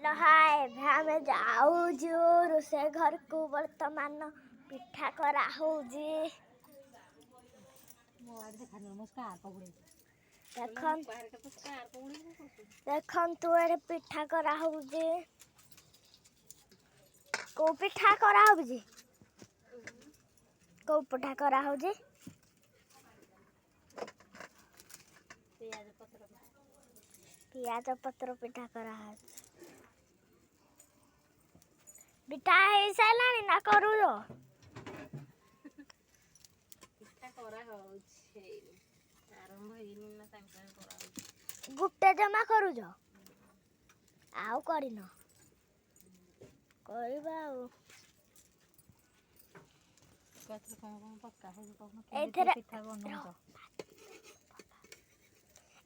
हाय आम जाऊँ रोषे घर को बर्तमान पिठा करा देखु ए पिठा करा को पिठा करा को पिठा करा पियाज पत्र पिठा करा पिठा हो सारानी ना करू गुटे जमा करू आउ करन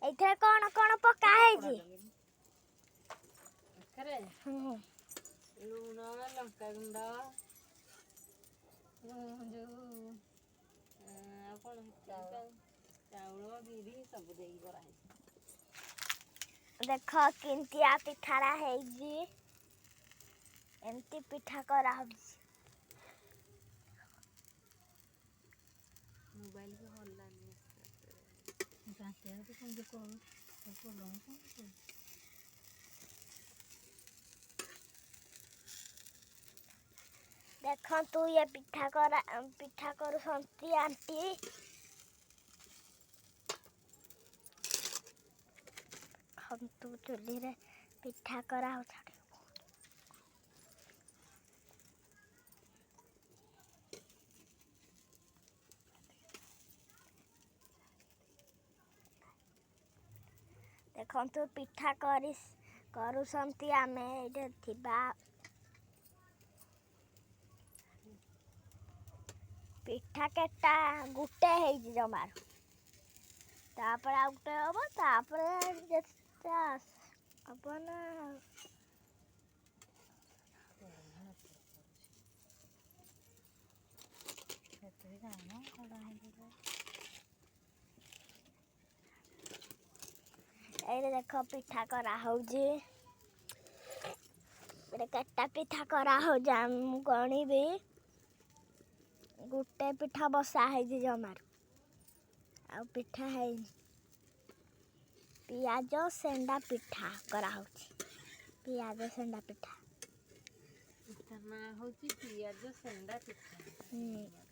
एथरे कौन कौन पका है लूण लंका गुंड चाउल बिरी सब देख किंतिया पिठारा है एमती पिठा करा मोबाइल भी हल्लानी देख तू ये पिठा करू संती आंटी हम तू चुली रे पिठा करा देखु पिठा करूसंती आमे एटे थिबा पिठा केटा गुटे है जमार तापर आ गुटे हम तापर जेता अपन ए देख पिठा करा केटा पिठा करा गणी भी गुटे पिठा बसा है जमार आ पिठा है पियाज सेंडा पिठा करा पियाज सेंडा पिठा ना होची पियाज सेंडा पिठा